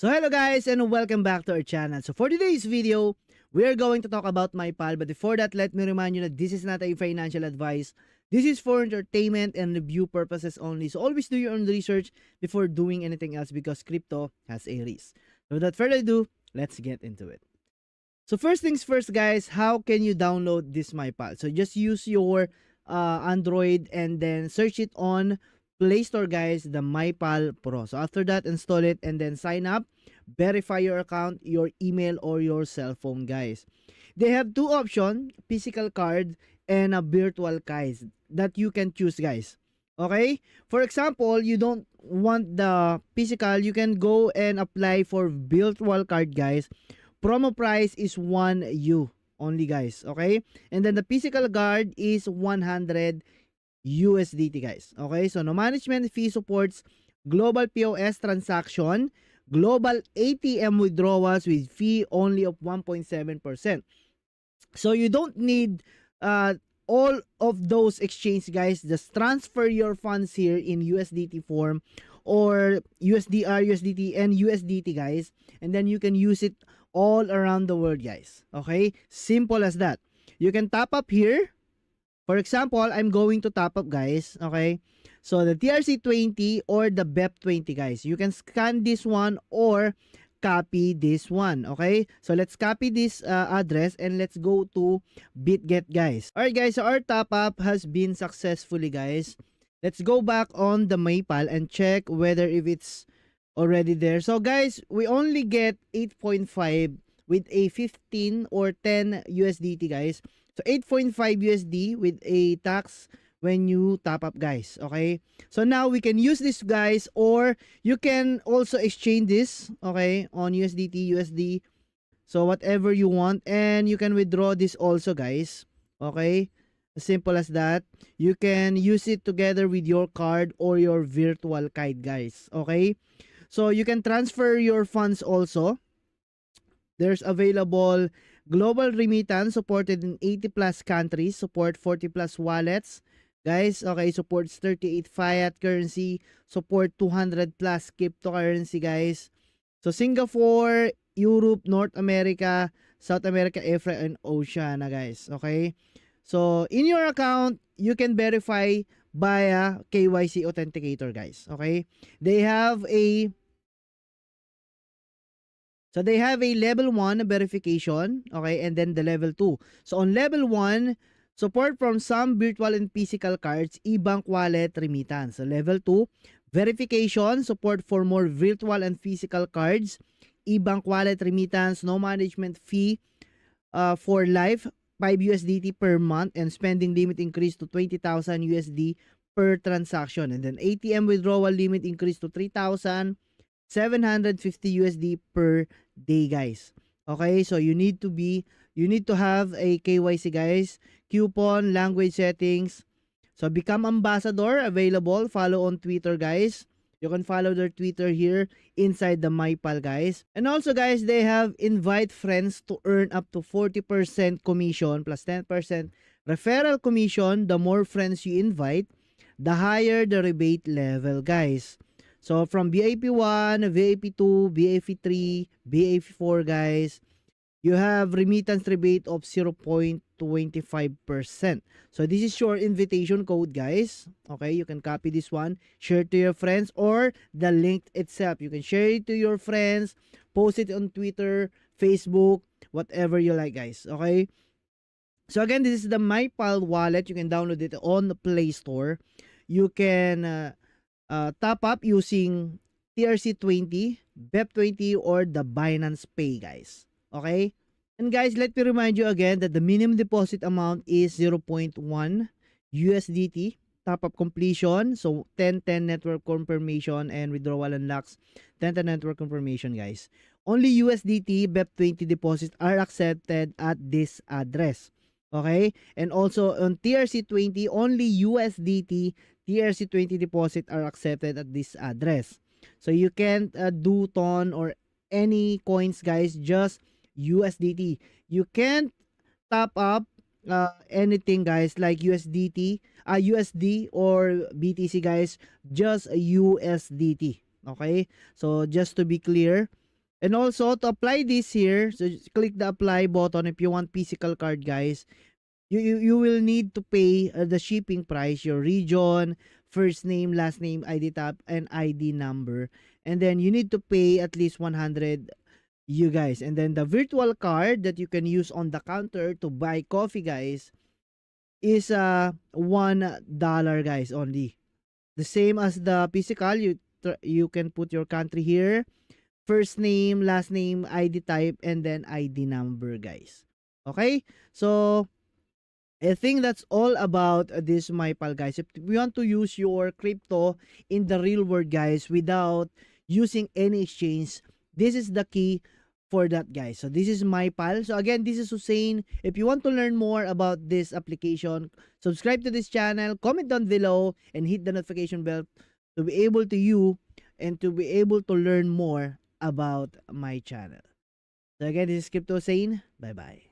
So hello guys and welcome back to our channel. So for today's video, we are going to talk about MyPal. But before that, let me remind you that this is not a financial advice. This is for entertainment and review purposes only. So always do your own research before doing anything else because crypto has a risk. So without further ado, let's get into it. So first things first guys, how can you download this MyPal? So just use your Android and then search it on Play Store guys, the MyPal Pro. So after that, install it and then sign up, verify your account, your email or your cell phone guys. They have two options, physical card and a virtual card that you can choose guys. Okay? For example, you don't want the physical, you can go and apply for virtual card guys. Promo price is 1U only guys, okay? And then the physical card is 100 USDT guys. Okay, so no management fee, supports global POS transaction, global ATM withdrawals with fee only of 1.7%. So you don't need all of those exchange guys. Just transfer your funds here in USDT form or USDR, USDT and USDT guys, and then you can use it all around the world guys. Okay, simple as that. You can top up here. For example, I'm going to top up guys, okay? So the TRC20 or the BEP20 guys. You can scan this one or copy this one, okay? So let's copy this address and let's go to BitGet guys. Alright guys, so our top up has been successfully guys. Let's go back on the MyPal and check whether if it's already there. So guys, we only get 8.5 with a 15 or 10 USDT guys. So 8.5 USD with a tax when you top up guys, okay? So now we can use this guys, or you can also exchange this, okay, on USDT, USD, so whatever you want, and you can withdraw this also guys, okay? As simple as that. You can use it together with your card or your virtual card guys, okay? So you can transfer your funds also. There's available global remittance supported in 80 plus countries, support 40 plus wallets. Guys, okay, supports 38 fiat currency, support 200 plus cryptocurrency guys. So Singapore, Europe, North America, South America, Africa, and Oceania guys, okay? So in your account, you can verify via KYC authenticator guys, okay? They have a level 1 verification, okay, and then the level 2. So on level 1, support from some virtual and physical cards, e-bank wallet, remittance. So level 2, verification, support for more virtual and physical cards, e-bank wallet, remittance, no management fee for life, 5 USDT per month, and spending limit increased to 20,000 USD per transaction. And then ATM withdrawal limit increased to 3,750 USD per day guys. Okay, so you need to have a KYC guys, coupon, language settings. So become ambassador, available, follow on Twitter guys. You can follow their Twitter here inside the MyPal guys. And also guys, they have invite friends to earn up to 40% commission plus 10% referral commission. The more friends you invite, the higher the rebate level guys. So from VIP 1, VIP 2, VIP 3, VIP 4 guys, you have remittance rebate of 0.25%. So this is your invitation code guys. Okay, you can copy this one, share it to your friends, or the link itself. You can share it to your friends, post it on Twitter, Facebook, whatever you like guys. Okay. So again, this is the MyPal wallet. You can download it on the Play Store. You can top up using TRC20, BEP20, or the Binance Pay guys. Okay? And guys, let me remind you again that the minimum deposit amount is 0.1 USDT. Top up completion, so 10-10 network confirmation, and withdrawal unlocks 10-10 network confirmation guys. Only USDT BEP20 deposits are accepted at this address. Okay? And also on TRC20, only USDT TRC20 deposit are accepted at this address. So you can't do TON or any coins guys, just USDT. You can't top up anything guys like USD or BTC guys, just USDT. Okay, so just to be clear, And also, to apply this here, so just click the apply button if you want physical card, guys. You will need to pay the shipping price, your region, first name, last name, ID tab, and ID number. And then you need to pay at least 100, you guys. And then the virtual card that you can use on the counter to buy coffee, guys, is $1, guys, only. The same as the physical, you can put your country here, first name, last name, ID type, and then ID number, guys. Okay? So, I think that's all about this MyPal, guys. If you want to use your crypto in the real world, guys, without using any exchange, this is the key for that, guys. So this is MyPal. So again, this is Hussein. If you want to learn more about this application, subscribe to this channel, comment down below, and hit the notification bell to be able to learn more about my channel. So again, this is Crypto Hussein. Bye bye.